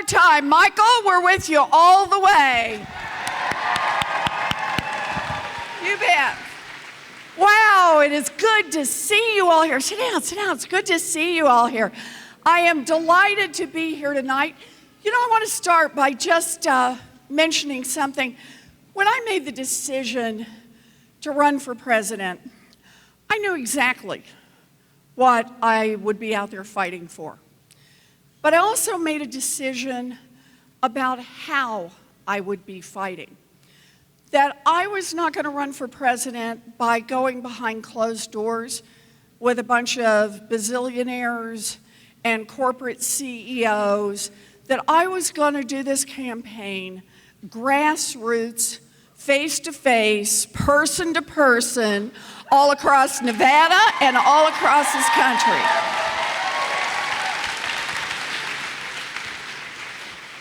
time. Michael, we're with you all the way. You bet. Wow, it is good to see you all here. Sit down, sit down. It's good to see you all here. I am delighted to be here tonight. You know, I want to start by just mentioning something. When I made the decision to run for president, I knew exactly what I would be out there fighting for. But I also made a decision about how I would be fighting. That I was not going to run for president by going behind closed doors with a bunch of bazillionaires and corporate CEOs, that I was going to do this campaign grassroots, face-to-face, person-to-person, all across Nevada and all across this country.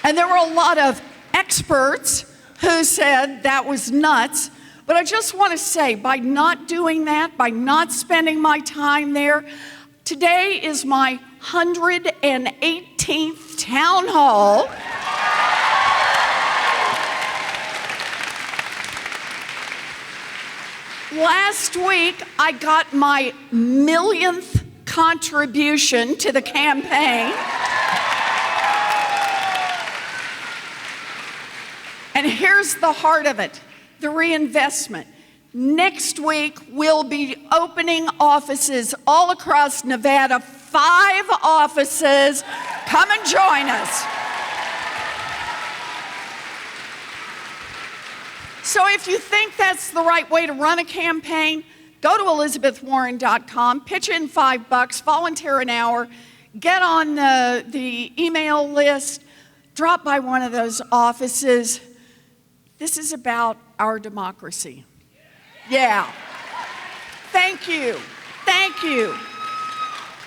And there were a lot of experts who said that was nuts. But I just want to say, by not doing that, by not spending my time there, today is my 118th town hall. Last week, I got my millionth contribution to the campaign. And here's the heart of it, the reinvestment. Next week, we'll be opening offices all across Nevada, 5 offices. Come and join us. So if you think that's the right way to run a campaign, go to elizabethwarren.com, pitch in $5, volunteer an hour, get on the email list, drop by one of those offices. This is about our democracy. Yeah. Thank you. Thank you.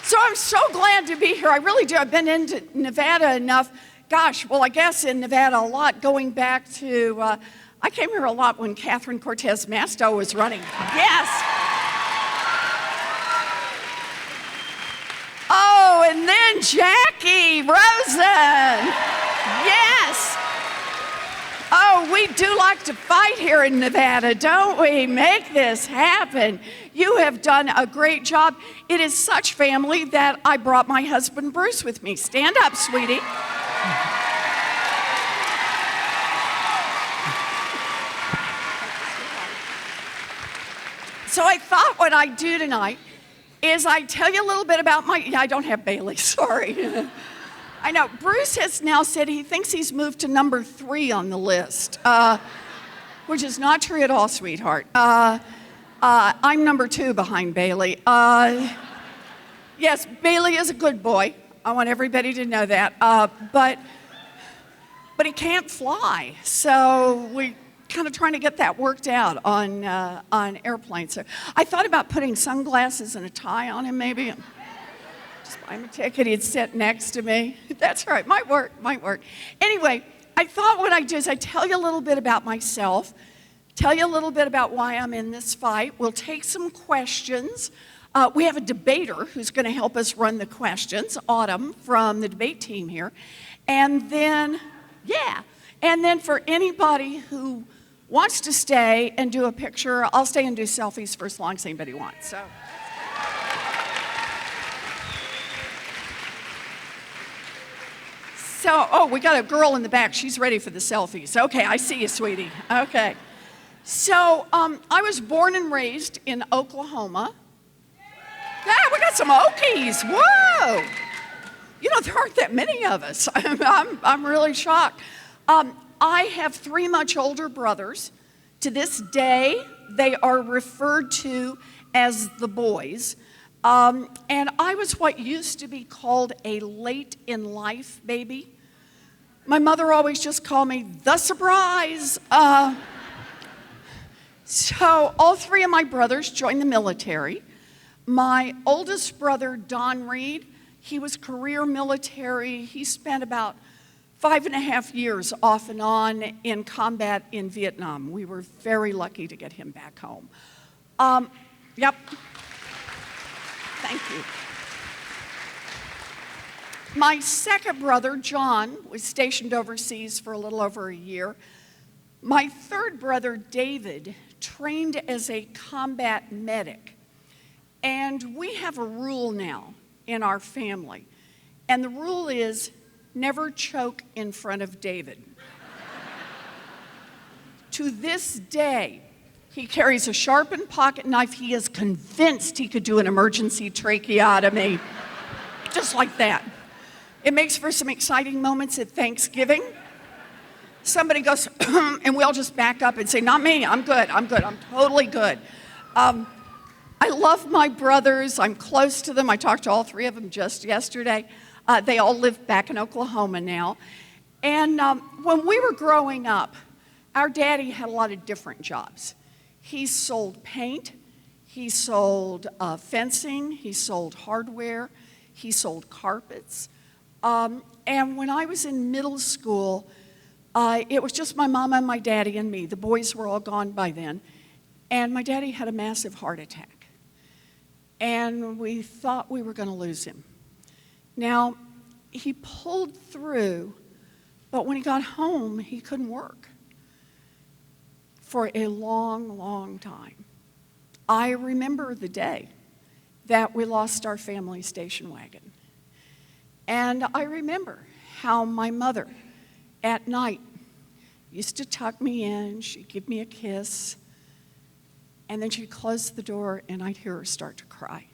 So I'm so glad to be here. I really do. I've been into Nevada enough. Gosh, well, I guess in Nevada a lot, going back to, I came here a lot when Catherine Cortez Masto was running. Yes. Oh, and then Jackie Rosen. Yes. Oh, we do like to fight here in Nevada, don't we? Make this happen. You have done a great job. It is such family that I brought my husband Bruce with me. Stand up, sweetie. So I thought what I'd do tonight is I'd tell you a little bit about I don't have Bailey, sorry. I know, Bruce has now said he thinks he's moved to number 3 on the list, which is not true at all, sweetheart. I'm number 2 behind Bailey. Yes, Bailey is a good boy. I want everybody to know that. But he can't fly, so we kind of trying to get that worked out on airplanes. So I thought about putting sunglasses and a tie on him, maybe. I'm a ticket, he'd sit next to me. That's right, might work. Anyway, I thought what I'd do is I'd tell you a little bit about myself, tell you a little bit about why I'm in this fight. We'll take some questions. We have a debater who's going to help us run the questions, Autumn from the debate team here. And then for anybody who wants to stay and do a picture, I'll stay and do selfies for as long as anybody wants. So, we got a girl in the back. She's ready for the selfies. Okay, I see you, sweetie. Okay. So, I was born and raised in Oklahoma. Yeah, we got some Okies. Whoa. You know, there aren't that many of us. I'm really shocked. I have 3 much older brothers. To this day, they are referred to as the boys. And I was what used to be called a late in life baby. My mother always just called me the surprise. So all 3 of my brothers joined the military. My oldest brother, Don Reed, he was career military. He spent about 5.5 years off and on in combat in Vietnam. We were very lucky to get him back home. Yep. Thank you. My second brother, John, was stationed overseas for a little over a year. My third brother, David, trained as a combat medic. And we have a rule now in our family. And the rule is never choke in front of David. To this day, he carries a sharpened pocket knife. He is convinced he could do an emergency tracheotomy, just like that. It makes for some exciting moments at Thanksgiving. Somebody goes, and we all just back up and say, not me, I'm good, I'm totally good. I love my brothers, I'm close to them. I talked to all three of them just yesterday. They all live back in Oklahoma now. And when we were growing up, our daddy had a lot of different jobs. He sold paint, he sold fencing, he sold hardware, he sold carpets. And when I was in middle school, it was just my mama and my daddy and me. The boys were all gone by then. And my daddy had a massive heart attack. And we thought we were going to lose him. Now, he pulled through, but when he got home, he couldn't work for a long, long time. I remember the day that we lost our family station wagon. And I remember how my mother, at night, used to tuck me in, she'd give me a kiss, and then she'd close the door and I'd hear her start to cry.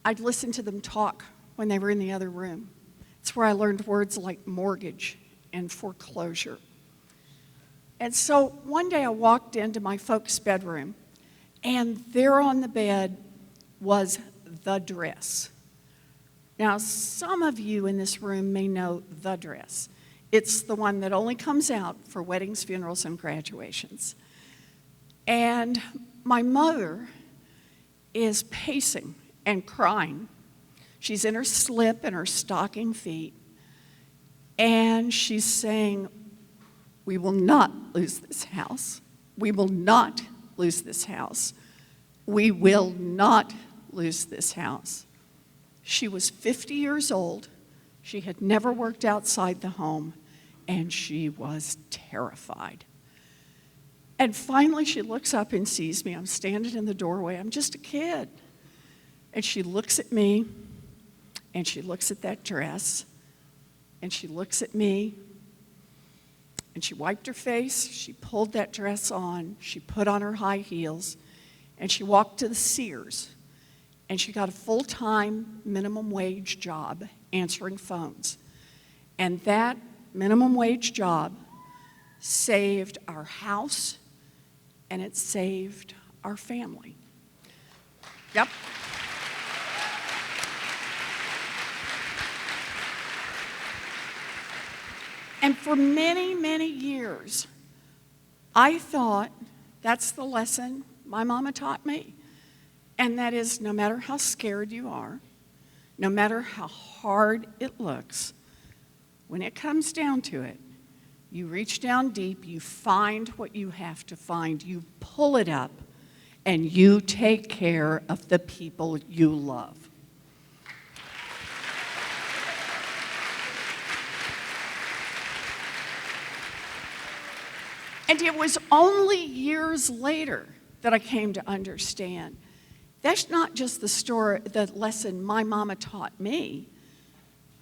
I'd listen to them talk when they were in the other room. It's where I learned words like mortgage and foreclosure. And so one day I walked into my folks' bedroom, and there on the bed was the dress. Now, some of you in this room may know the dress. It's the one that only comes out for weddings, funerals, and graduations. And my mother is pacing and crying. She's in her slip and her stocking feet. And she's saying, "We will not lose this house. We will not lose this house. We will not lose this house." She was 50 years old. She had never worked outside the home, and she was terrified. And finally, she looks up and sees me. I'm standing in the doorway. I'm just a kid. And she looks at me, and she looks at that dress, and she looks at me, and she wiped her face. She pulled that dress on. She put on her high heels, and she walked to the Sears. And she got a full-time minimum wage job answering phones. And that minimum wage job saved our house, and it saved our family. Yep. And for many, many years, I thought that's the lesson my mama taught me. And that is, no matter how scared you are, no matter how hard it looks, when it comes down to it, you reach down deep, you find what you have to find, you pull it up, and you take care of the people you love. And it was only years later that I came to understand that's not just the lesson my mama taught me.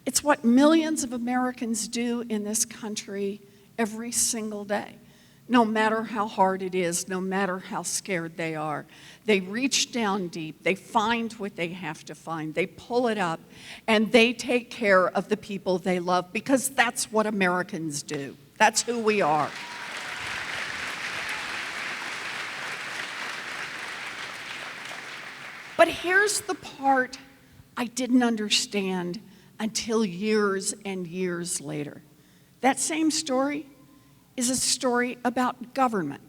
It's what millions of Americans do in this country every single day. No matter how hard it is, no matter how scared they are, they reach down deep, they find what they have to find, they pull it up, and they take care of the people they love, because that's what Americans do. That's who we are. But here's the part I didn't understand until years and years later. That same story is a story about government.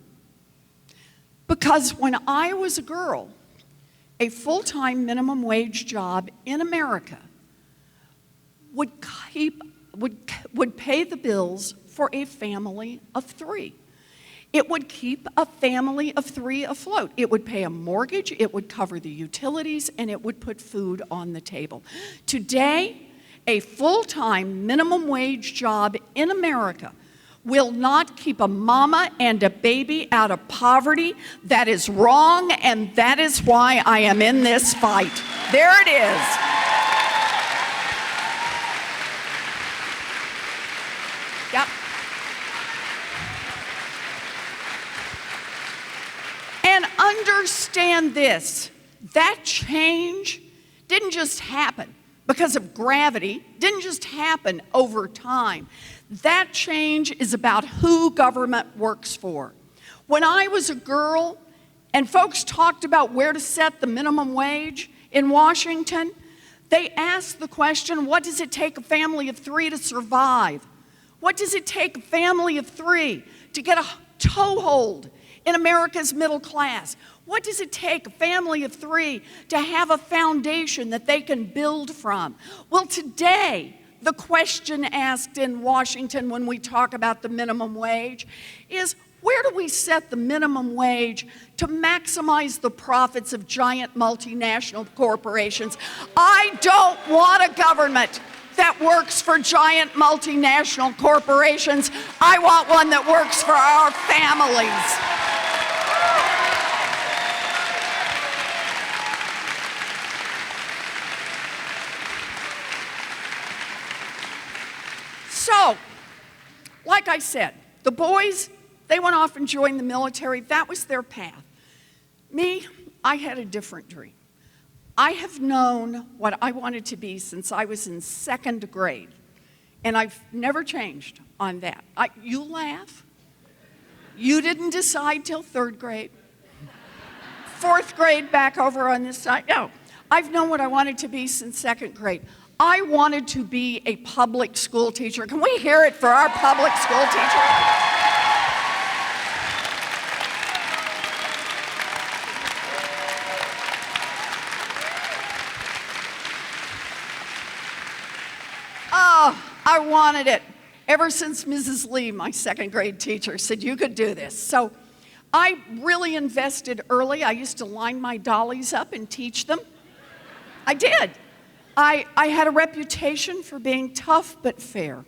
Because when I was a girl, a full-time minimum wage job in America would pay the bills for a family of three. It would keep a family of three afloat. It would pay a mortgage, it would cover the utilities, and it would put food on the table. Today, a full-time minimum wage job in America will not keep a mama and a baby out of poverty. That is wrong, and that is why I am in this fight. There it is. Yep. And understand this, that change didn't just happen because of gravity, didn't just happen over time. That change is about who government works for. When I was a girl and folks talked about where to set the minimum wage in Washington, they asked the question, what does it take a family of 3 to survive? What does it take a family of 3 to get a toehold in America's middle class? What does it take a family of 3 to have a foundation that they can build from? Well, today, the question asked in Washington when we talk about the minimum wage is, where do we set the minimum wage to maximize the profits of giant multinational corporations? I don't want a government that works for giant multinational corporations. I want one that works for our families. So, like I said, the boys, they went off and joined the military. That was their path. Me, I had a different dream. I have known what I wanted to be since I was in 2nd grade, and I've never changed on that. You laugh. You didn't decide till 3rd grade. 4th grade back over on this side. No, I've known what I wanted to be since 2nd grade. I wanted to be a public school teacher. Can we hear it for our public school teacher? Oh, I wanted it ever since Mrs. Lee, my 2nd grade teacher, said you could do this. So I really invested early. I used to line my dollies up and teach them. I did. I had a reputation for being tough but fair.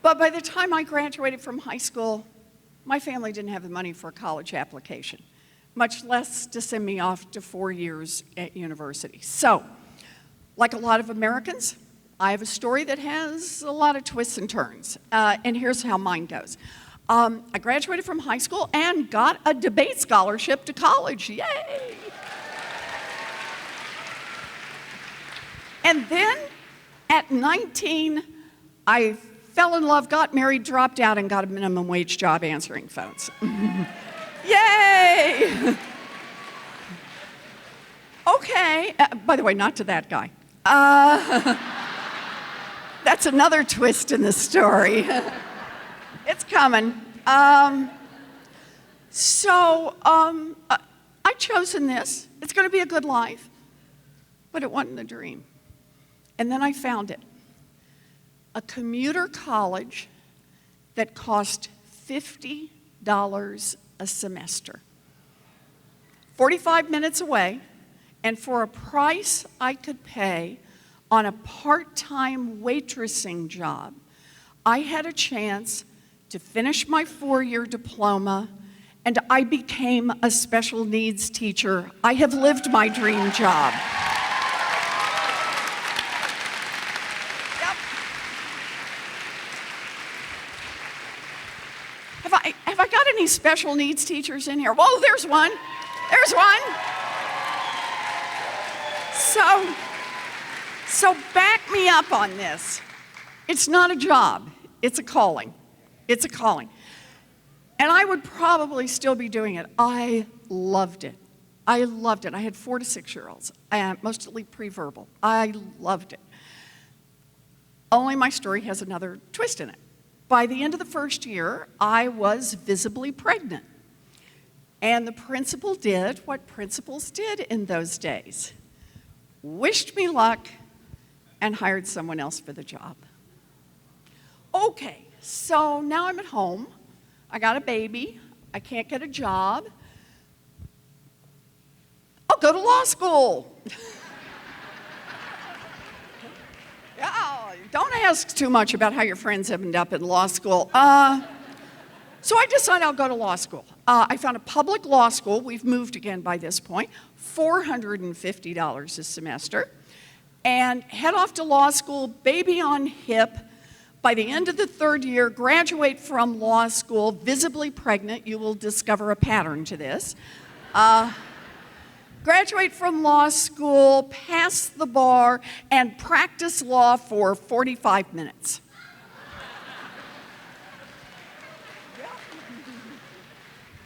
But by the time I graduated from high school, my family didn't have the money for a college application, much less to send me off to 4 years at university. So, like a lot of Americans, I have a story that has a lot of twists and turns, and here's how mine goes. I graduated from high school and got a debate scholarship to college. Yay! And then, at 19, I fell in love, got married, dropped out, and got a minimum wage job answering phones. Yay! Okay, by the way, not to that guy. That's another twist in the story. It's coming. I've chosen this. It's going to be a good life, but it wasn't a dream. And then I found it. A commuter college that cost $50 a semester. 45 minutes away, and for a price I could pay on a part-time waitressing job, I had a chance to finish my 4-year diploma, and I became a special needs teacher. I have lived my dream job. Have I got any special needs teachers in here? Whoa, there's one. There's one. So back me up on this. It's not a job. It's a calling. It's a calling. And I would probably still be doing it. I loved it. I loved it. I had 4 to 6-year-olds, mostly pre-verbal. I loved it. Only my story has another twist in it. By the end of the first year, I was visibly pregnant. And the principal did what principals did in those days. Wished me luck and hired someone else for the job. Okay, so now I'm at home. I got a baby. I can't get a job. I'll go to law school. Yeah, don't ask too much about how your friends ended up in law school. So I decided I'll go to law school. I found a public law school. We've moved again by this point, $450 a semester, and head off to law school, baby on hip. By the end of the third year, graduate from law school, visibly pregnant. You will discover a pattern to this. Graduate from law school, pass the bar, and practice law for 45 minutes.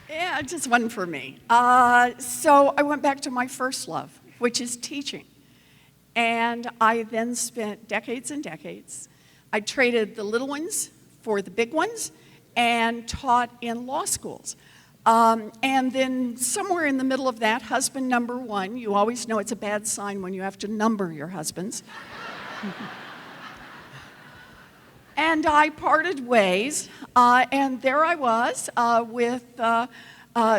Yeah, it just wasn't for me. So I went back to my first love, which is teaching. And I then spent decades and decades. I traded the little ones for the big ones and taught in law schools. And then somewhere in the middle of that, husband number one, you always know it's a bad sign when you have to number your husbands. And I parted ways, and there I was with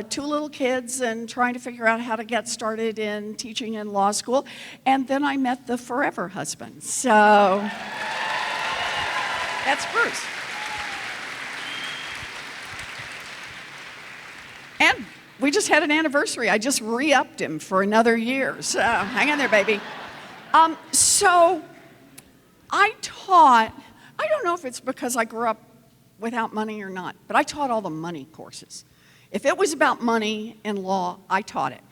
two little kids and trying to figure out how to get started in teaching in law school. And then I met the forever husband. So that's Bruce. And we just had an anniversary. I just re-upped him for another year. So hang in there, baby. So I taught, I don't know if it's because I grew up without money or not, but I taught all the money courses. If it was about money in law, I taught it.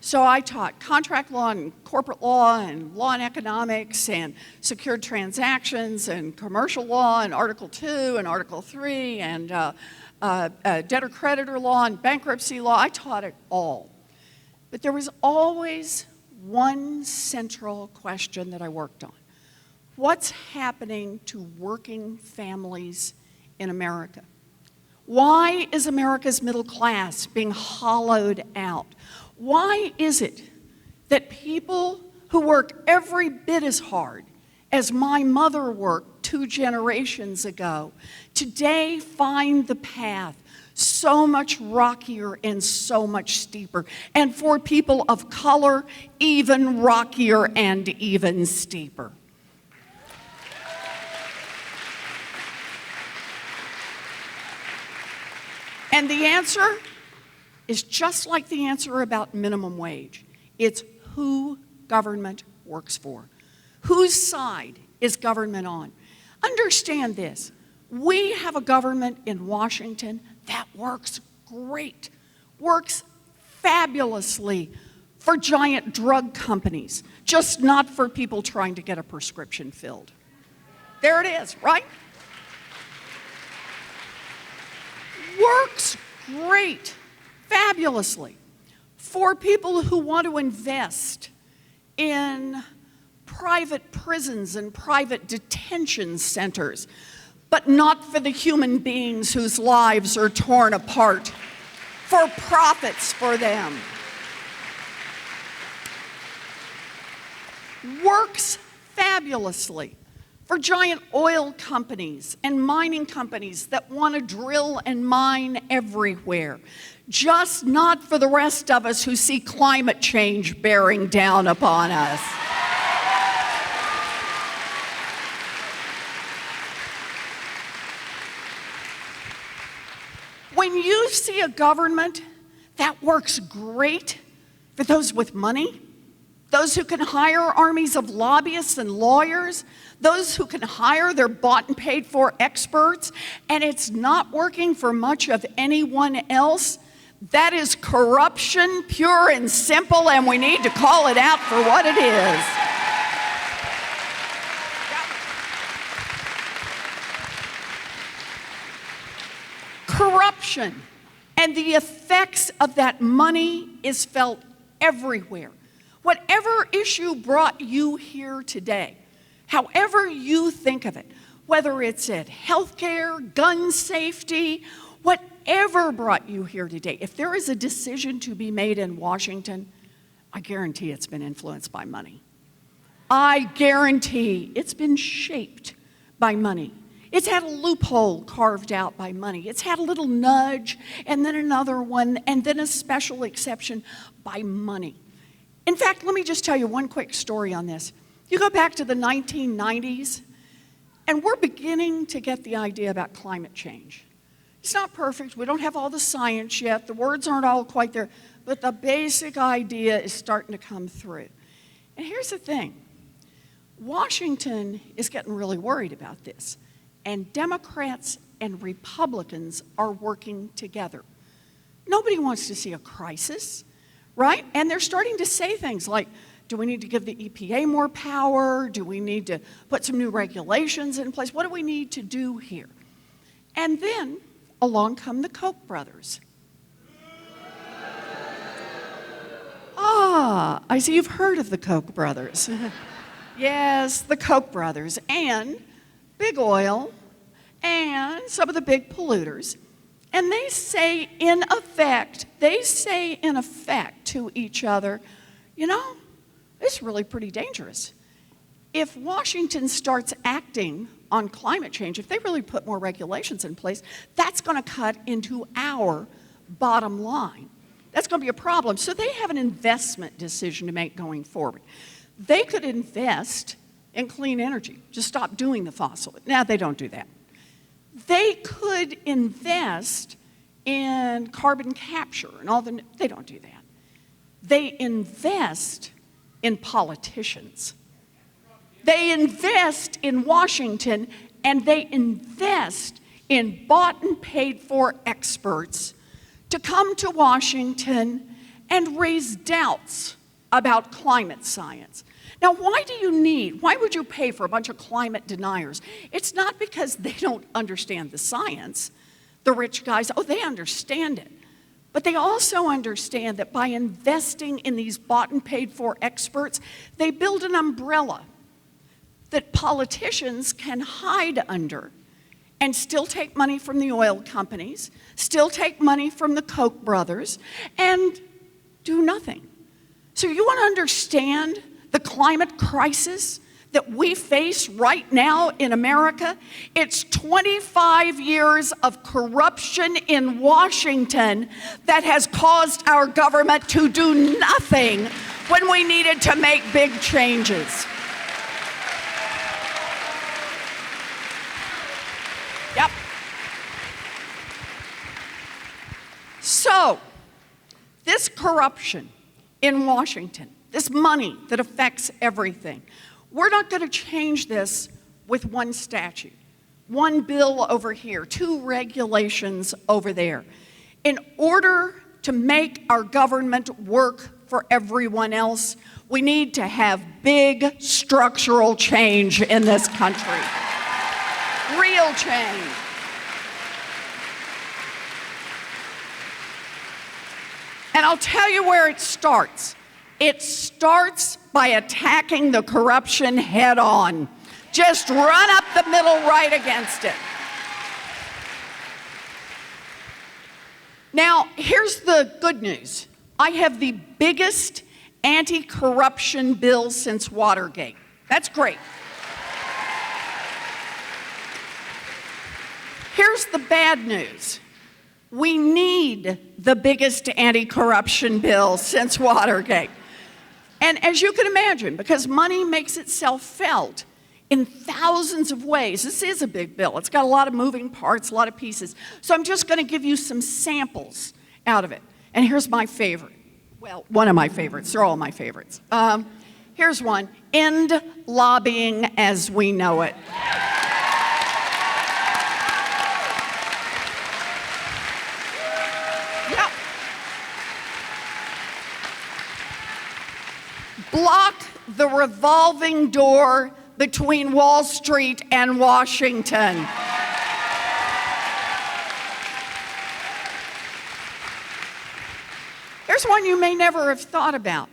So I taught contract law and corporate law and law and economics and secured transactions and commercial law and Article 2 and Article 3 and debtor-creditor law and bankruptcy law. I taught it all. But there was always one central question that I worked on. What's happening to working families in America? Why is America's middle class being hollowed out? Why is it that people who work every bit as hard as my mother worked 2 generations ago today find the path so much rockier and so much steeper, and for people of color, even rockier and even steeper? And the answer is just like the answer about minimum wage. It's who government works for. Whose side is government on? Understand this. We have a government in Washington that works great, works fabulously for giant drug companies, just not for people trying to get a prescription filled. There it is, right? Works great, fabulously, for people who want to invest in private prisons and private detention centers, but not for the human beings whose lives are torn apart for profits for them. Works fabulously for giant oil companies and mining companies that want to drill and mine everywhere, just not for the rest of us who see climate change bearing down upon us. When you see a government that works great for those with money, those who can hire armies of lobbyists and lawyers, those who can hire their bought and paid for experts, and it's not working for much of anyone else, that is corruption, pure and simple, and we need to call it out for what it is. Corruption, and the effects of that money is felt everywhere. Whatever issue brought you here today, however you think of it, whether it's at healthcare, gun safety, whatever brought you here today, if there is a decision to be made in Washington, I guarantee it's been influenced by money. I guarantee it's been shaped by money. It's had a loophole carved out by money. It's had a little nudge, and then another one, and then a special exception by money. In fact, let me just tell you one quick story on this. You go back to the 1990s, and we're beginning to get the idea about climate change. It's not perfect. We don't have all the science yet. The words aren't all quite there. But the basic idea is starting to come through. And here's the thing. Washington is getting really worried about this. And Democrats and Republicans are working together. Nobody wants to see a crisis, right? And they're starting to say things like, do we need to give the EPA more power? Do we need to put some new regulations in place? What do we need to do here? And then along come the Koch brothers. Ah, I see you've heard of the Koch brothers. Yes, the Koch brothers and big oil and some of the big polluters. And they say in effect to each other, you know, it's really pretty dangerous. If Washington starts acting on climate change, if they really put more regulations in place, that's going to cut into our bottom line. That's going to be a problem. So they have an investment decision to make going forward. They could invest in clean energy, just stop doing the fossil. Now, they don't do that. They could invest in carbon capture and all the, they don't do that. They invest in politicians. They invest in Washington, and they invest in bought and paid for experts to come to Washington and raise doubts about climate science. Now, why would you pay for a bunch of climate deniers? It's not because they don't understand the science. The rich guys, they understand it. But they also understand that by investing in these bought and paid for experts, they build an umbrella that politicians can hide under and still take money from the oil companies, still take money from the Koch brothers, and do nothing. So you want to understand the climate crisis that we face right now in America? It's 25 years of corruption in Washington that has caused our government to do nothing when we needed to make big changes. Yep. So, this corruption in Washington, this money that affects everything, we're not going to change this with one statute, one bill over here, two regulations over there. In order to make our government work for everyone else, we need to have big structural change in this country. Real change. And I'll tell you where it starts. It starts by attacking the corruption head on. Just run up the middle right against it. Now, here's the good news. I have the biggest anti-corruption bill since Watergate. That's great. Here's the bad news. We need the biggest anti-corruption bill since Watergate. And as you can imagine, because money makes itself felt in thousands of ways, this is a big bill. It's got a lot of moving parts, a lot of pieces. So I'm just going to give you some samples out of it. And here's my favorite. Well, one of my favorites. They're all my favorites. Here's one. End lobbying as we know it. Block the revolving door between Wall Street and Washington. Here's one you may never have thought about.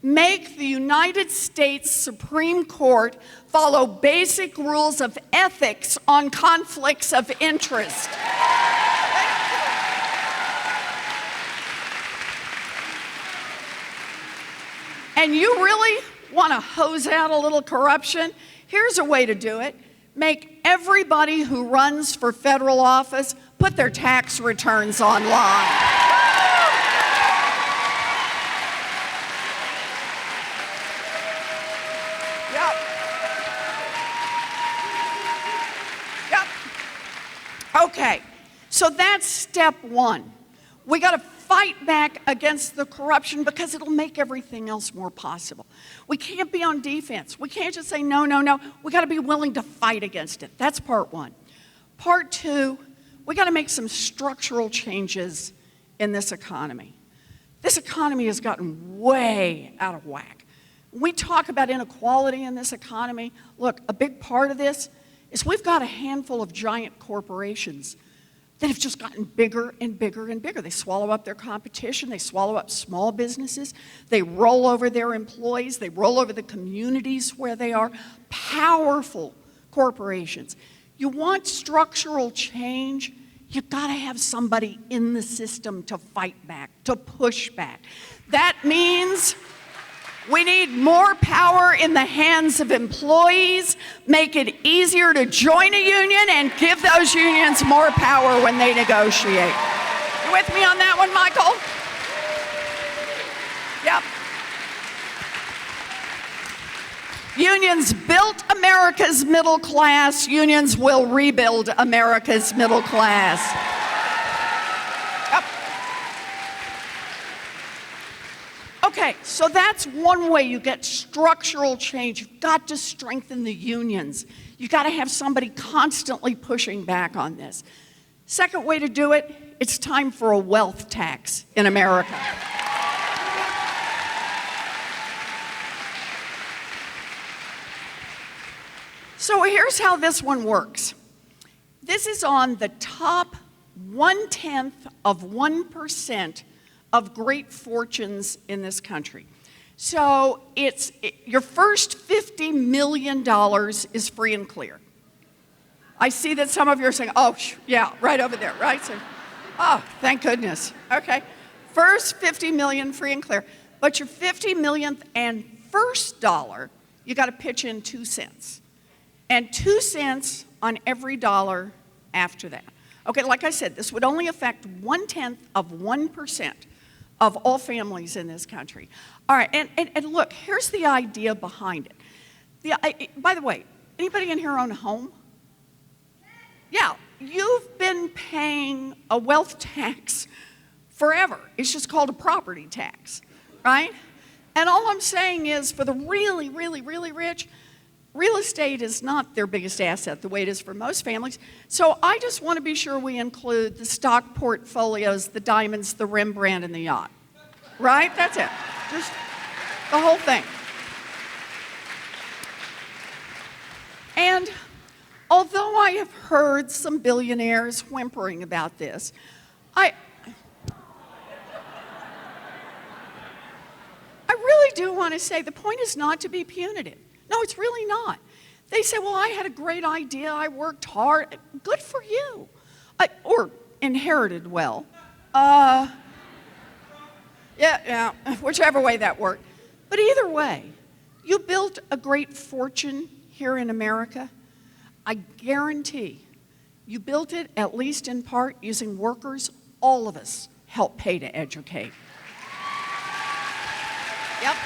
Make the United States Supreme Court follow basic rules of ethics on conflicts of interest. And you really want to hose out a little corruption? Here's a way to do it. Make everybody who runs for federal office put their tax returns online. Yep. So that's step one. We got to fight back against the corruption because it'll make everything else more possible. We can't be on defense. We can't just say no, no, no. We got to be willing to fight against it. That's part one. Part two, we got to make some structural changes in this economy. This economy has gotten way out of whack. When we talk about inequality in this economy, look, a big part of this is we've got a handful of giant corporations that have just gotten bigger and bigger and bigger. They swallow up their competition, they swallow up small businesses, they roll over their employees, they roll over the communities where they are. Powerful corporations. You want structural change, you've got to have somebody in the system to fight back, to push back. That means we need more power in the hands of employees, make it easier to join a union, and give those unions more power when they negotiate. You with me on that one, Michael? Yep. Unions built America's middle class. Unions will rebuild America's middle class. Yep. Okay, so that's one way you get structural change. You've got to strengthen the unions. You've got to have somebody constantly pushing back on this. Second way to do it, it's time for a wealth tax in America. So here's how this one works. This is on the top 0.1% of great fortunes in this country. So your first $50 million is free and clear. I see that some of you are saying, oh, yeah, right over there, right? So, oh, thank goodness. Okay, first 50 million, free and clear. But your 50 millionth and first dollar, you got to pitch in 2 cents. And 2 cents on every dollar after that. Okay, like I said, this would only affect 0.1% of all families in this country. All right, and look, here's the idea behind it. By the way, anybody in here own a home? Yeah, you've been paying a wealth tax forever. It's just called a property tax, right? And all I'm saying is for the really, really, really rich, real estate is not their biggest asset the way it is for most families. So I just want to be sure we include the stock portfolios, the diamonds, the Rembrandt, and the yacht. Right? That's it. Just the whole thing. And although I have heard some billionaires whimpering about this, I really do want to say the point is not to be punitive. No, it's really not. They say, well, I had a great idea. I worked hard. Good for you. Or inherited well. Yeah, whichever way that worked. But either way, you built a great fortune here in America. I guarantee you built it, at least in part, using workers all of us help pay to educate. Yep.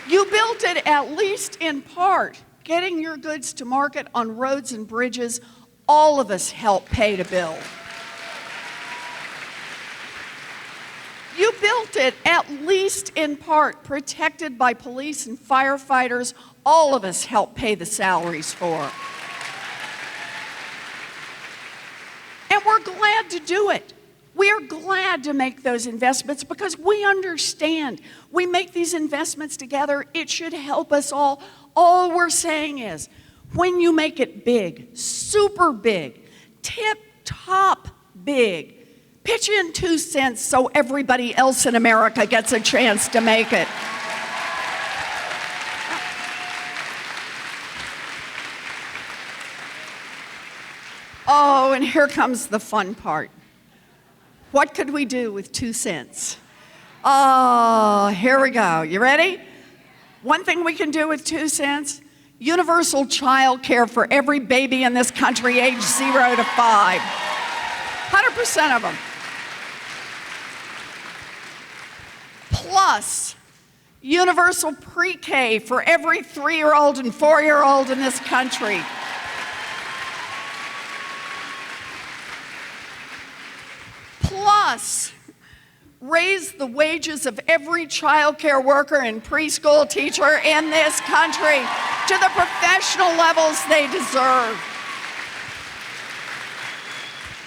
You built it, at least in part, getting your goods to market on roads and bridges all of us help pay to build. You built it, at least in part, protected by police and firefighters all of us help pay the salaries for. And we're glad to do it. We are glad to make those investments because we understand we make these investments together, it should help us all. All we're saying is when you make it big, super big, tip-top big, pitch in 2 cents so everybody else in America gets a chance to make it. Oh, and here comes the fun part. What could we do with 2 cents? Oh, here we go. You ready? One thing we can do with 2 cents, universal child care for every baby in this country age 0 to 5. 100% of them. Plus, universal pre-K for every 3-year-old and 4-year-old in this country. plus raise the wages of every child care worker and preschool teacher in this country to the professional levels they deserve.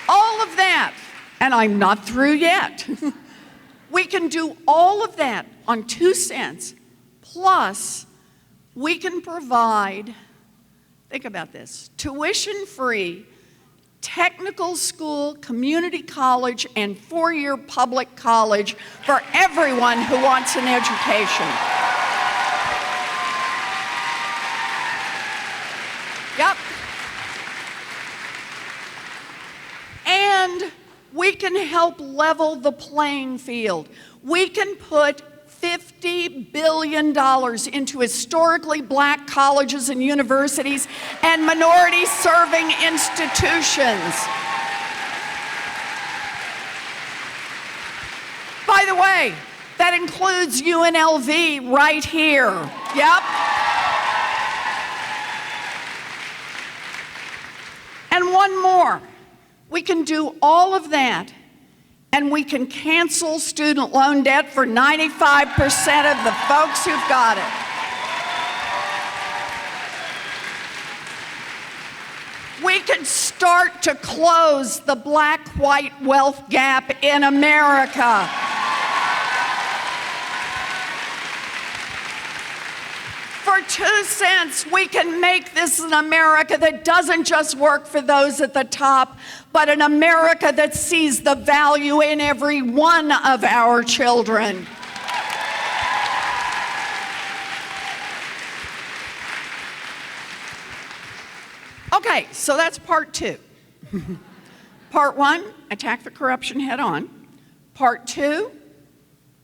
All of that, and I'm not through yet. We can do all of that on 2 cents, plus we can provide, think about this, tuition-free technical school, community college, and 4-year public college for everyone who wants an education. Yep. And we can help level the playing field. We can put $50 billion into historically black colleges and universities and minority-serving institutions. By the way, that includes UNLV right here. Yep. And one more. We can do all of that, and we can cancel student loan debt for 95% of the folks who've got it. We can start to close the black-white wealth gap in America. For 2 cents, we can make this an America that doesn't just work for those at the top, but an America that sees the value in every one of our children. Okay, so that's part 2. Part 1, attack the corruption head on. Part 2,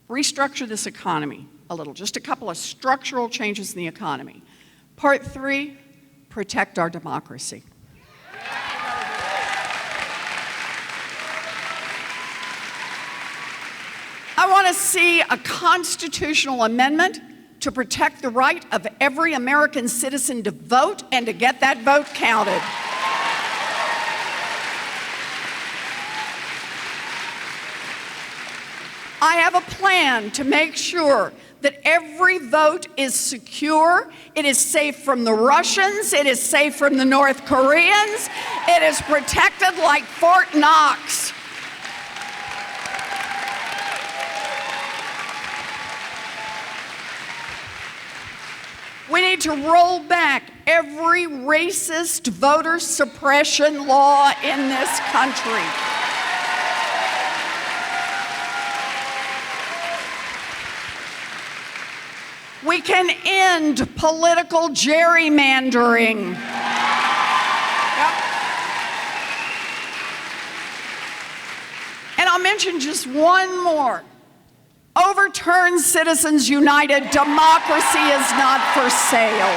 restructure this economy a little, just a couple of structural changes in the economy. Part 3, protect our democracy. I want to see a constitutional amendment to protect the right of every American citizen to vote and to get that vote counted. I have a plan to make sure that every vote is secure, it is safe from the Russians, it is safe from the North Koreans, it is protected like Fort Knox. We need to roll back every racist voter suppression law in this country. We can end political gerrymandering. Yep. And I'll mention just one more. Overturn Citizens United. Democracy is not for sale.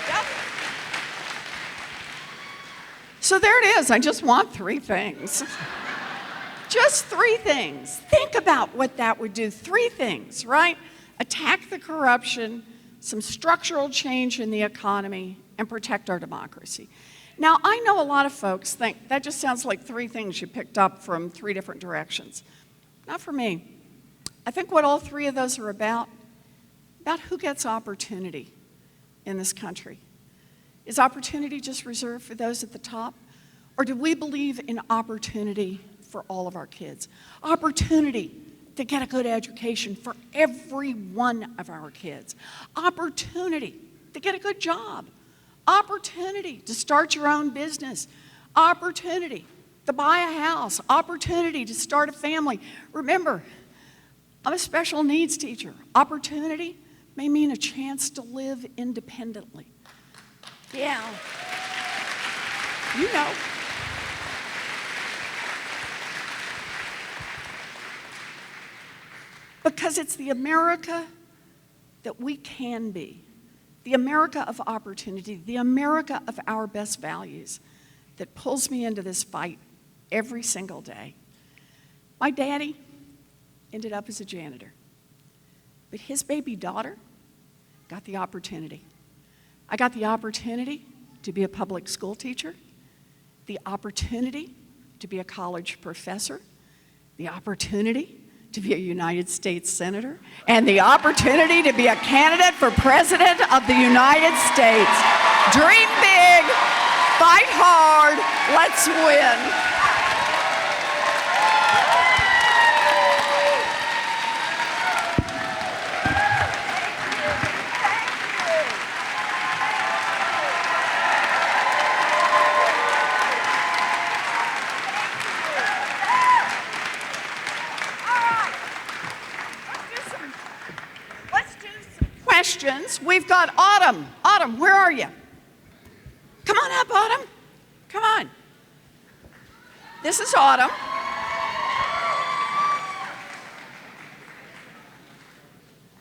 Yep. So there it is. I just want 3 things. Just 3 things. Think about what that would do. 3 things, right? Attack the corruption, some structural change in the economy, and protect our democracy. Now, I know a lot of folks think that just sounds like 3 things you picked up from 3 different directions. Not for me. I think what all 3 of those are about who gets opportunity in this country. Is opportunity just reserved for those at the top? Or do we believe in opportunity for all of our kids? Opportunity to get a good education for every one of our kids. Opportunity to get a good job. Opportunity to start your own business. Opportunity to buy a house. Opportunity to start a family. Remember, I'm a special needs teacher. Opportunity may mean a chance to live independently. Yeah. You know. Because it's the America that we can be, the America of opportunity, the America of our best values that pulls me into this fight every single day. My daddy ended up as a janitor, but his baby daughter got the opportunity. I got the opportunity to be a public school teacher, the opportunity to be a college professor, the opportunity to be a United States Senator, and the opportunity to be a candidate for President of the United States. Dream big, fight hard, let's win. Questions. We've got Autumn. Autumn, where are you? Come on up, Autumn. Come on. This is Autumn.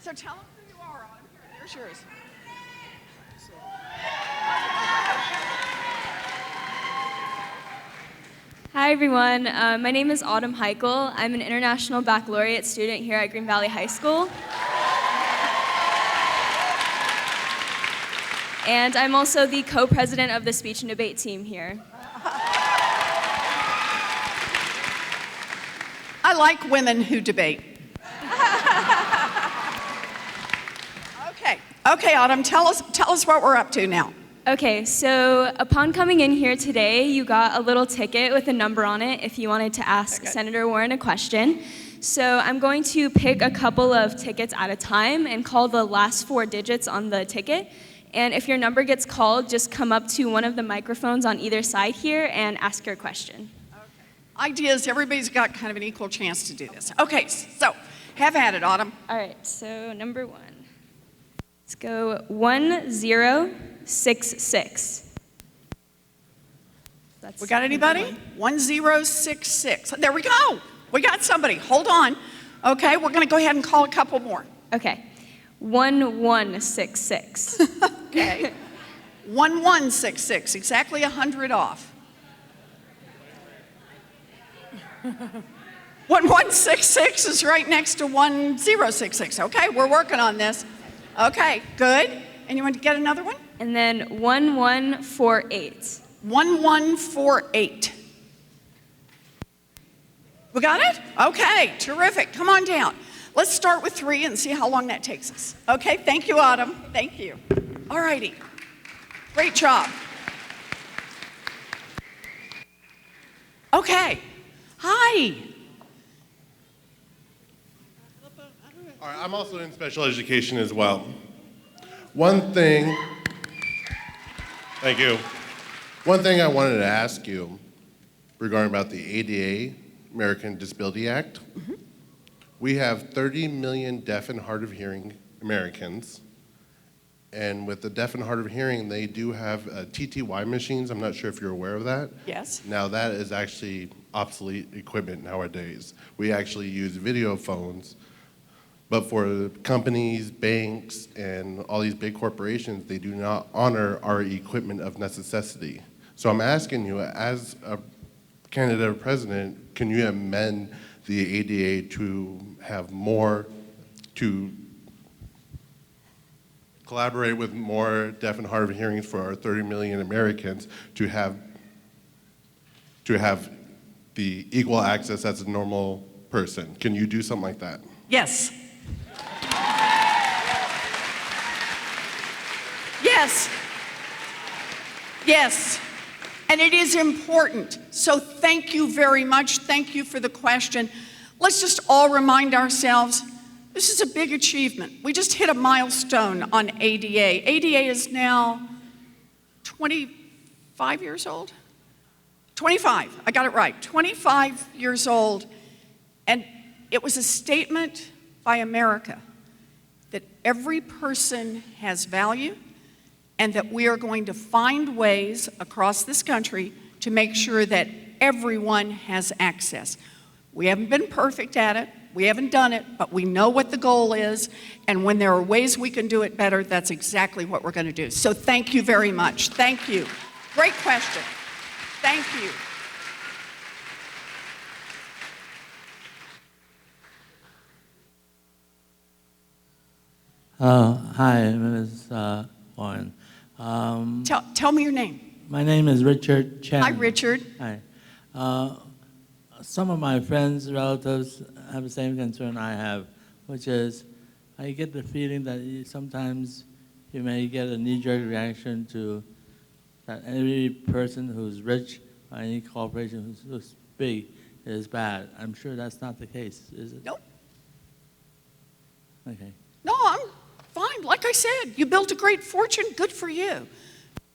So tell them who you are, Autumn. Here's yours. Hi everyone, my name is Autumn Heichel. I'm an International Baccalaureate student here at Green Valley High School. And I'm also the co-president of the speech and debate team here. I like women who debate. Okay, Autumn, tell us what we're up to now. Okay, so upon coming in here today, you got a little ticket with a number on it if you wanted to ask Senator Warren a question. So I'm going to pick a couple of tickets at a time and call the last 4 digits on the ticket. And if your number gets called, just come up to one of the microphones on either side here and ask your question. Okay. Idea is everybody's got kind of an equal chance to do this. Okay, so have at it, Autumn. All right, so number 1. Let's go 1066. We got anybody? 1066. There we go. We got somebody. Hold on. Okay, we're going to go ahead and call a couple more. Okay. 1166. Okay. 1166, exactly 100 off. 1166 is right next to 1066. Okay, we're working on this. Okay, good. And you want to get another one? And then 1148. 1148. We got it? Okay, terrific. Come on down. Let's start with 3 and see how long that takes us. Okay, thank you, Autumn. Thank you. All righty. Great job. Okay. Hi. All right, I'm also in special education as well. One thing, thank you. One thing I wanted to ask you regarding about the ADA, American Disability Act. Mm-hmm. We have 30 million deaf and hard of hearing Americans. And with the deaf and hard of hearing, they do have TTY machines. I'm not sure if you're aware of that. Yes. Now that is actually obsolete equipment nowadays. We actually use video phones. But for companies, banks, and all these big corporations, they do not honor our equipment of necessity. So I'm asking you, as a candidate of president, can you amend the ADA to have more, to collaborate with more deaf and hard of hearings for our 30 million Americans to have the equal access as a normal person? Can you do something like that? Yes. Yes. Yes. And it is important. So thank you very much. Thank you for the question. Let's just all remind ourselves, this is a big achievement. We just hit a milestone on ADA. ADA is now 25 years old? 25, I got it right. 25 years old. And it was a statement by America that every person has value and that we are going to find ways across this country to make sure that everyone has access. We haven't been perfect at it, we haven't done it, but we know what the goal is, and when there are ways we can do it better, that's exactly what we're going to do. So thank you very much. Thank you. Great question. Thank you. Hi, Ms. Warren. Tell me your name. My name is Richard Chen. Hi, Richard. Hi. Some of my friends, relatives have the same concern I have, which is I get the feeling that sometimes you may get a knee-jerk reaction to that every person who's rich or any corporation who's big is bad. I'm sure that's not the case, is it? Nope. Okay. No, I'm fine. Like I said, you built a great fortune. Good for you.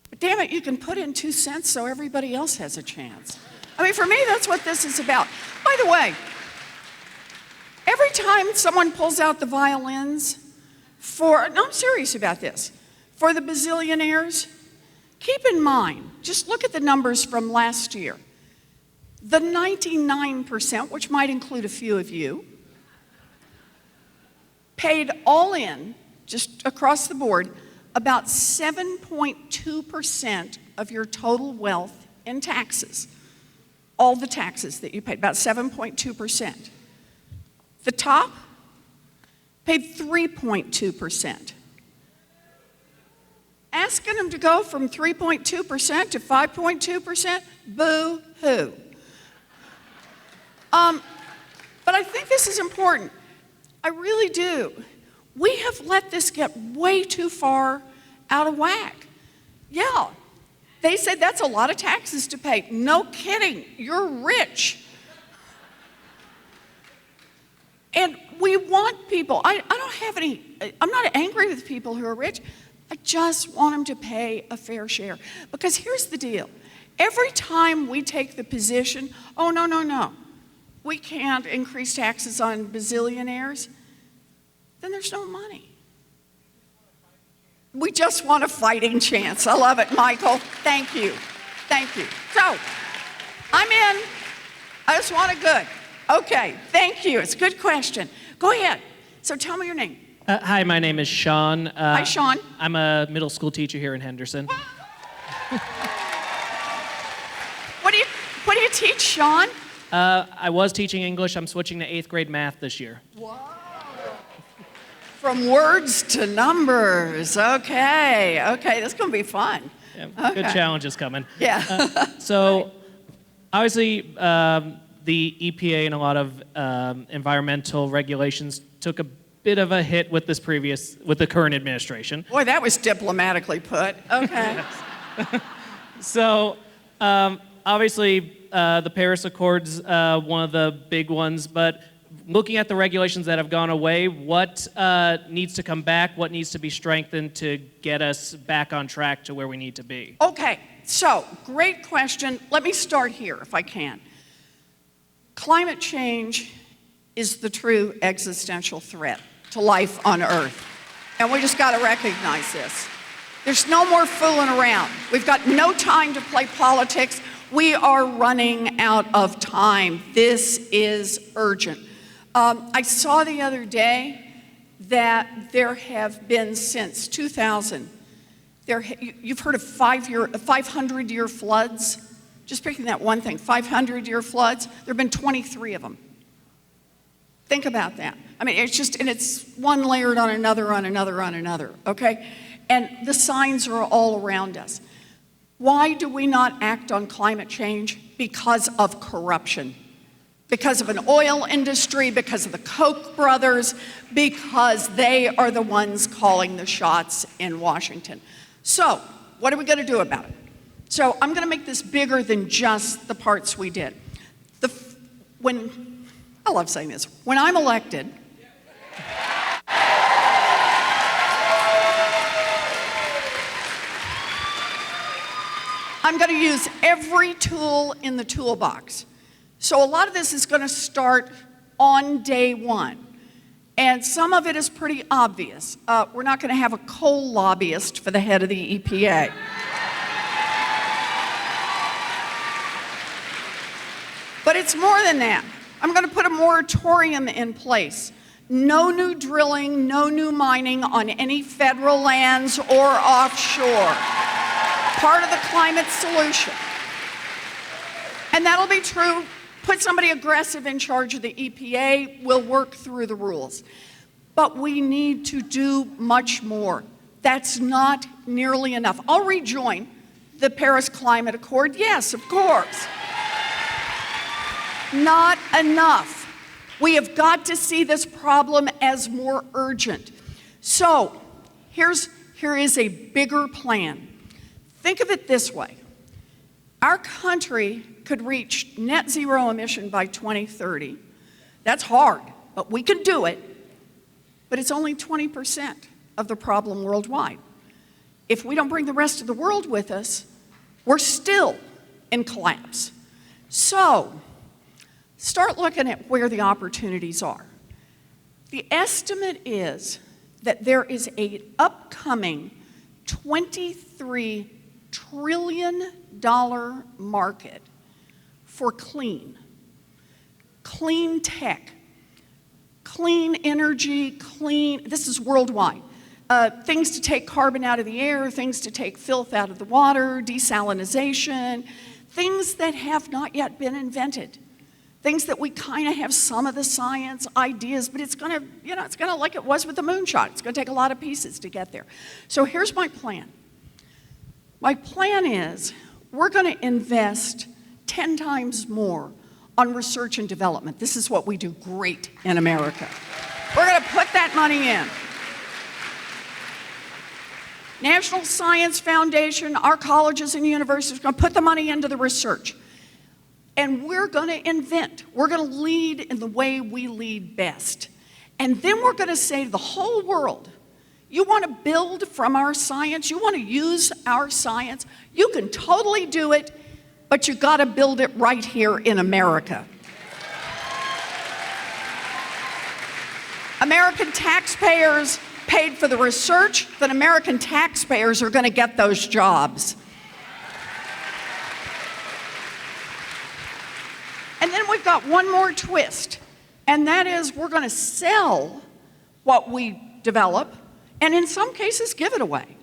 But damn it, you can put in 2 cents so everybody else has a chance. I mean, for me, that's what this is about. By the way, every time someone pulls out the violins no, I'm serious about this, for the bazillionaires, keep in mind, just look at the numbers from last year. The 99%, which might include a few of you, paid all in, just across the board, about 7.2% of your total wealth in taxes. All the taxes that you paid, about 7.2%. The top paid 3.2%. Asking them to go from 3.2% to 5.2%, boo-hoo. But I think this is important. I really do. We have let this get way too far out of whack. Yeah, they said that's a lot of taxes to pay. No kidding, you're rich. And we want people, I'm not angry with people who are rich. I just want them to pay a fair share. Because here's the deal. Every time we take the position, oh, no, we can't increase taxes on bazillionaires, then there's no money. We just want a fighting chance. I love it, Michael. Thank you. Thank you. So, I'm in. I just want it good. Okay, thank you. It's a good question. Go ahead. So tell me your name. Hi, my name is Sean. Hi, Sean. I'm a middle school teacher here in Henderson. What do you teach, Sean? I was teaching English. I'm switching to 8th grade math this year. Wow. From words to numbers. Okay, that's going to be fun. Yeah, okay. Good challenges coming. Yeah. So, obviously, the EPA and a lot of environmental regulations took a bit of a hit with the current administration. Boy, that was diplomatically put. Okay. So, obviously, the Paris Accords, one of the big ones, but looking at the regulations that have gone away, what needs to come back, what needs to be strengthened to get us back on track to where we need to be? Okay, so great question. Let me start here, if I can. Climate change is the true existential threat to life on Earth. And we just got to recognize this. There's no more fooling around. We've got no time to play politics. We are running out of time. This is urgent. I saw the other day that there have been since 2000, you've heard of 500-year floods? Just picking that one thing, 500-year floods. There have been 23 of them. Think about that. I mean, it's one layered on another, okay? And the signs are all around us. Why do we not act on climate change? Because of corruption. Because of an oil industry, because of the Koch brothers, because they are the ones calling the shots in Washington. So, what are we going to do about it? So, I'm going to make this bigger than just the parts we did. I love saying this. When I'm elected, I'm going to use every tool in the toolbox. So a lot of this is going to start on day one. And some of it is pretty obvious. We're not going to have a coal lobbyist for the head of the EPA. But it's more than that. I'm going to put a moratorium in place. No new drilling, no new mining on any federal lands or offshore. Part of the climate solution. And that'll be true. Put somebody aggressive in charge of the EPA, we'll work through the rules. But we need to do much more. That's not nearly enough. I'll rejoin the Paris Climate Accord. Yes, of course. Not enough. We have got to see this problem as more urgent. So here is a bigger plan. Think of it this way. Our country could reach net zero emission by 2030. That's hard, but we can do it. But it's only 20% of the problem worldwide. If we don't bring the rest of the world with us, we're still in collapse. So, start looking at where the opportunities are. The estimate is that there is an upcoming $23 trillion market for clean tech, clean energy, this is worldwide. Things to take carbon out of the air, things to take filth out of the water, desalinization, things that have not yet been invented. Things that we kind of have some of the science ideas, but it's gonna like it was with the moonshot. It's gonna take a lot of pieces to get there. So here's my plan. My plan is we're gonna invest 10 times more on research and development. This is what we do great in America. We're gonna put that money in. National Science Foundation, our colleges and universities are gonna put the money into the research. And we're gonna invent. We're gonna lead in the way we lead best. And then we're gonna say to the whole world, you wanna build from our science, you wanna use our science, you can totally do it, but you gotta build it right here in America. American taxpayers paid for the research, then American taxpayers are gonna get those jobs. And then we've got one more twist, and that is we're gonna sell what we develop, and in some cases give it away,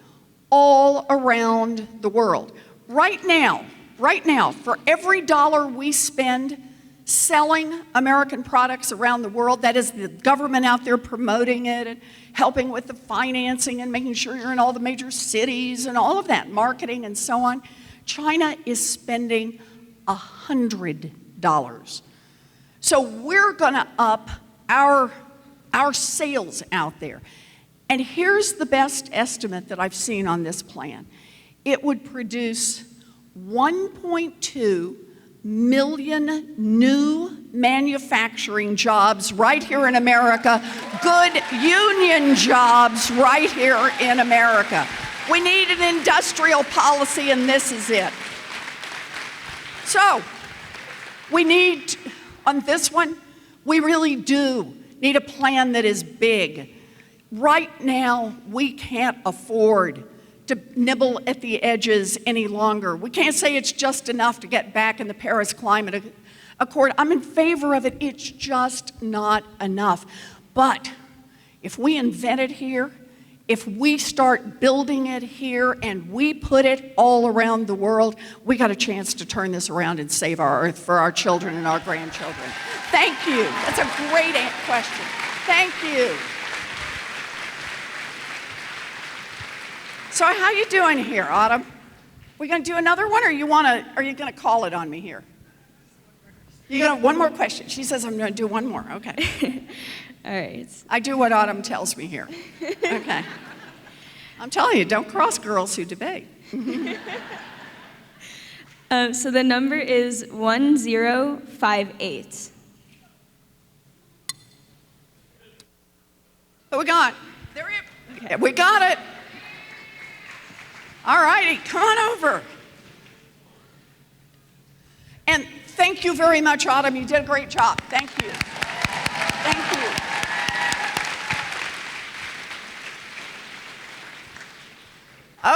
all around the world. Right now, for every dollar we spend selling American products around the world, that is the government out there promoting it and helping with the financing and making sure you're in all the major cities and all of that, marketing and so on, China is spending $100. So we're gonna up our sales out there. And here's the best estimate that I've seen on this plan. It would produce 1.2 million new manufacturing jobs right here in America, good union jobs right here in America. We need an industrial policy, and this is it. So, we need, on this one, we really do need a plan that is big. Right now, we can't afford to nibble at the edges any longer. We can't say it's just enough to get back in the Paris Climate Accord. I'm in favor of it, it's just not enough. But if we invent it here, if we start building it here and we put it all around the world, we got a chance to turn this around and save our Earth for our children and our grandchildren. Thank you. That's a great question. Thank you. So how you doing here, Autumn? We gonna do another one, or are you gonna call it on me here? You got one more question. She says I'm gonna do one more. Okay. All right. I do what Autumn tells me here. Okay. I'm telling you, don't cross girls who debate. So the number is 1058. What we got? Okay. We got it. All righty, come on over. And thank you very much, Autumn. You did a great job. Thank you. Thank you.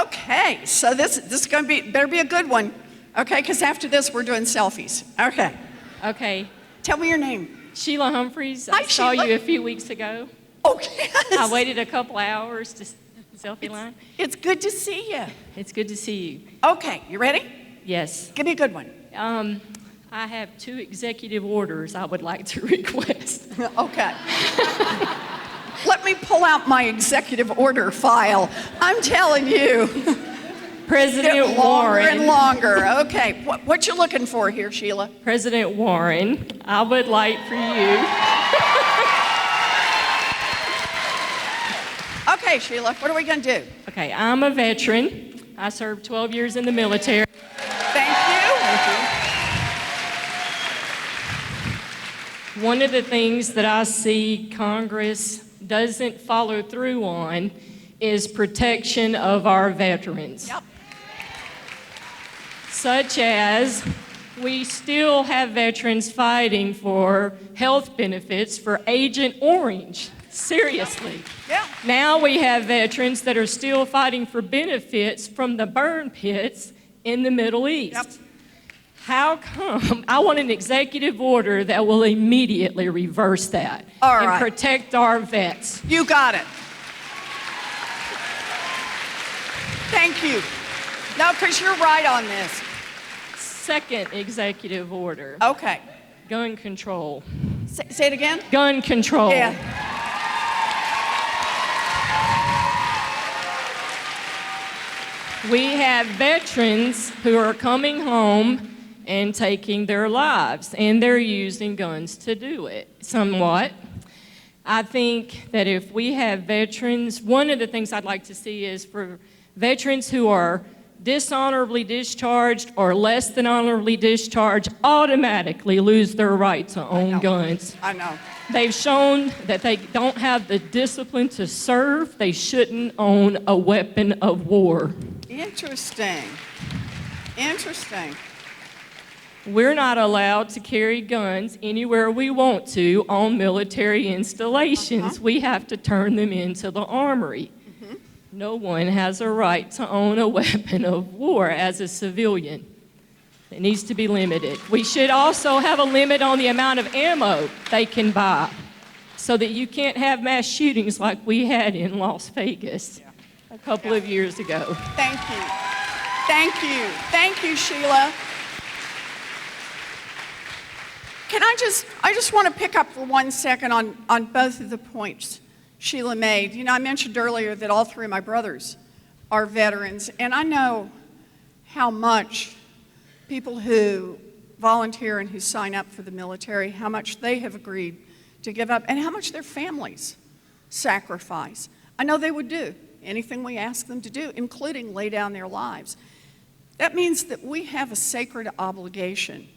Okay, so this is going to better be a good one. Okay, because after this we're doing selfies. Okay. Okay. Tell me your name. Sheila Humphreys. Hi, I saw Sheila. you a few weeks ago. Oh, yes. I waited a couple hours to selfie line. It's good to see you. It's good to see you. Okay, you ready? Yes. Give me a good one. I have 2 executive orders I would like to request. Okay. me pull out my executive order file. I'm telling you. President Get longer and Warren. longer. Okay, what you looking for here, Sheila? President Warren, I would like for you. Okay, Sheila, what are we going to do? Okay, I'm a veteran. I served 12 years in the military. Thank you. One of the things that I see Congress doesn't follow through on is protection of our veterans. Yep. Such as we still have veterans fighting for health benefits for Agent Orange. Seriously. Yeah. Now we have veterans that are still fighting for benefits from the burn pits in the Middle East. Yep. How come? I want an executive order that will immediately reverse that All and right. protect our vets. You got it. Thank you. No, because you're right on this. Second executive order, Okay. gun control. Say it again? Gun control. Yeah. We have veterans who are coming home and taking their lives, and they're using guns to do it somewhat. I think that if we have veterans, one of the things I'd like to see is for veterans who are dishonorably discharged or less than honorably discharged automatically lose their right to own guns. I know. They've shown that they don't have the discipline to serve. They shouldn't own a weapon of war. Interesting. Interesting. We're not allowed to carry guns anywhere we want to on military installations. We have to turn them into the armory. No one has a right to own a weapon of war as a civilian. It needs to be limited. We should also have a limit on the amount of ammo they can buy so that you can't have mass shootings like we had in Las Vegas a couple of years ago. Thank you. Thank you. Thank you, Sheila. I just want to pick up for 1 second on both of the points Sheila made. You know, I mentioned earlier that all three of my brothers are veterans, and I know how much people who volunteer and who sign up for the military, how much they have agreed to give up, and how much their families sacrifice. I know they would do anything we ask them to do, including lay down their lives. That means that we have a sacred obligation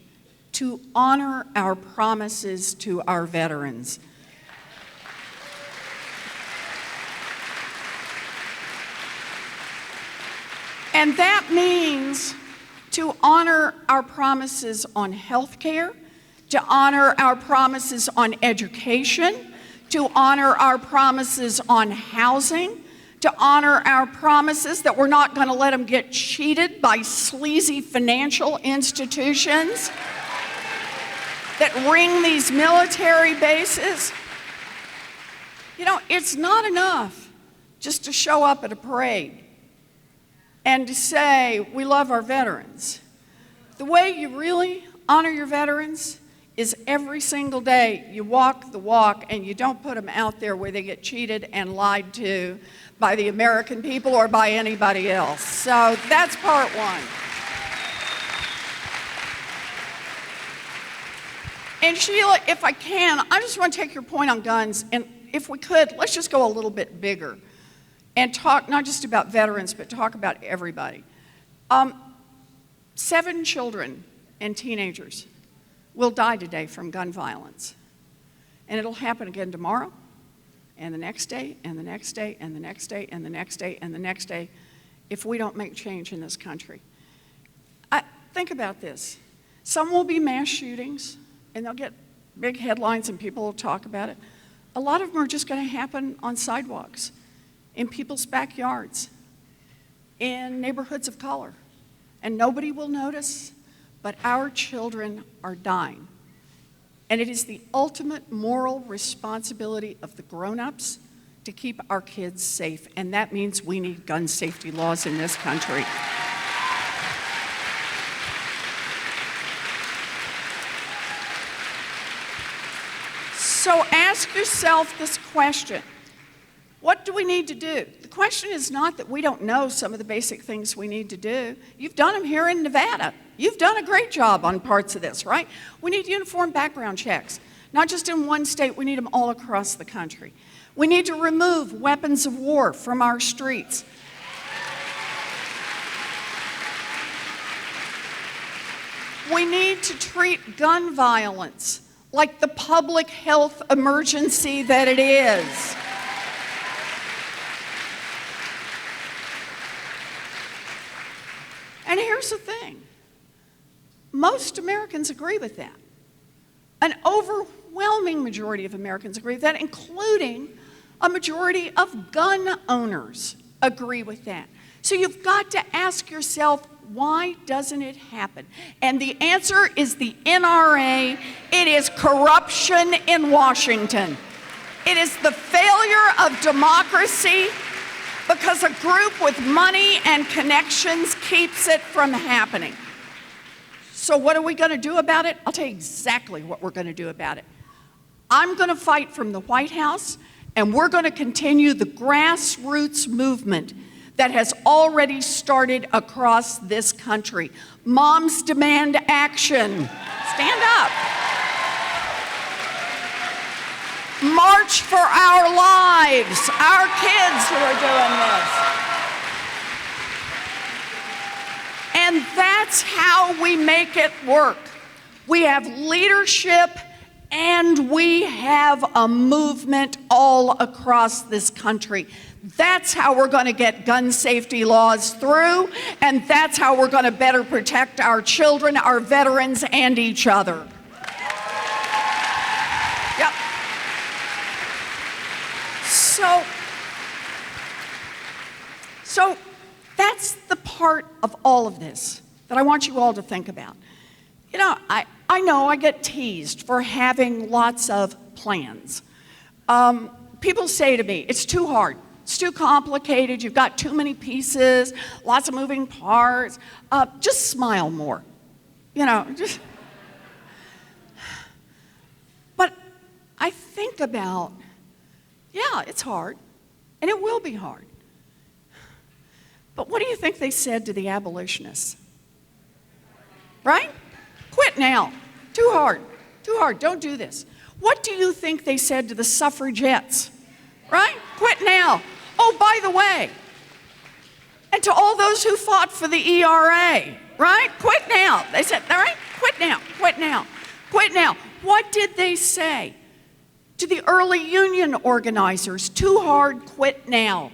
to honor our promises to our veterans. And that means to honor our promises on health care, to honor our promises on education, to honor our promises on housing, to honor our promises that we're not going to let them get cheated by sleazy financial institutions that ring these military bases. You know, it's not enough just to show up at a parade and to say, we love our veterans. The way you really honor your veterans is every single day you walk the walk and you don't put them out there where they get cheated and lied to by the American people or by anybody else. So that's part one. And Sheila, if I can, I just want to take your point on guns, and if we could, let's just go a little bit bigger and talk not just about veterans, but talk about everybody. 7 children and teenagers will die today from gun violence. And it'll happen again tomorrow, and the next day, and the next day, and the next day, and the next day, and the next day, if we don't make change in this country. Think about this. Some will be mass shootings, and they'll get big headlines and people will talk about it. A lot of them are just going to happen on sidewalks, in people's backyards, in neighborhoods of color. And nobody will notice, but our children are dying. And it is the ultimate moral responsibility of the grown-ups to keep our kids safe. And that means we need gun safety laws in this country. So ask yourself this question. What do we need to do? The question is not that we don't know some of the basic things we need to do. You've done them here in Nevada. You've done a great job on parts of this, right? We need uniform background checks. Not just in one state, we need them all across the country. We need to remove weapons of war from our streets. We need to treat gun violence like the public health emergency that it is. And here's the thing. Most Americans agree with that. An overwhelming majority of Americans agree with that, including a majority of gun owners agree with that. So you've got to ask yourself, why doesn't it happen? And the answer is the NRA. It is corruption in Washington. It is the failure of democracy because a group with money and connections keeps it from happening. So what are we going to do about it? I'll tell you exactly what we're going to do about it. I'm going to fight from the White House, and we're going to continue the grassroots movement that has already started across this country. Moms demand action. Stand up. March for our lives, our kids who are doing this. And that's how we make it work. We have leadership and we have a movement all across this country. That's how we're going to get gun safety laws through, and that's how we're going to better protect our children, our veterans, and each other. Yep. So that's the part of all of this that I want you all to think about. You know I get teased for having lots of plans. People say to me, it's too hard. It's too complicated. You've got too many pieces, lots of moving parts. Just smile more. But I think about, yeah, it's hard, and it will be hard. But what do you think they said to the abolitionists? Right? Quit now. Too hard. Too hard. Don't do this. What do you think they said to the suffragettes? Right? Quit now. Oh, by the way, and to all those who fought for the ERA, right? Quit now. They said, all right, quit now, quit now, quit now. What did they say to the early union organizers? Too hard, quit now.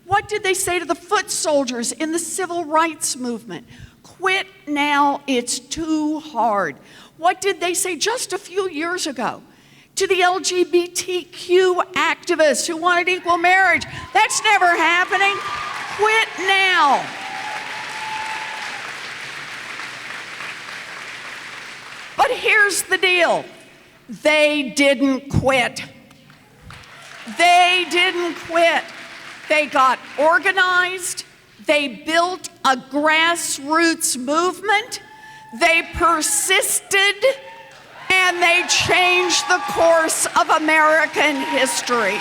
What did they say to the foot soldiers in the civil rights movement? Quit now, it's too hard. What did they say just a few years ago to the LGBTQ activists who wanted equal marriage? That's never happening. Quit now. But here's the deal. They didn't quit. They didn't quit. They got organized. They built a grassroots movement. They persisted. And they changed the course of American history.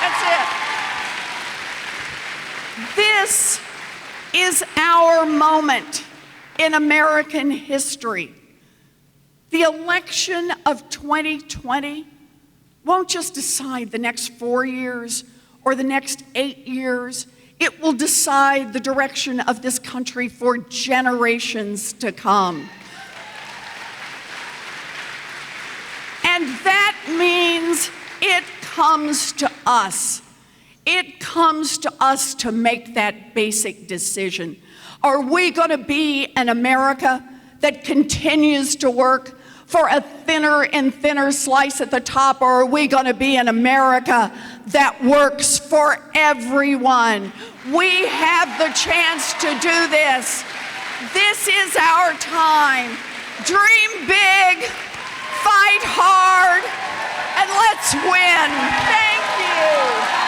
That's it. This is our moment in American history. The election of 2020 won't just decide the next 4 years or the next 8 years. It will decide the direction of this country for generations to come. And that means it comes to us. It comes to us to make that basic decision. Are we going to be an America that continues to work for a thinner and thinner slice at the top, or are we going to be an America that works for everyone? We have the chance to do this. This is our time. Dream big. Fight hard, and let's win. Thank you.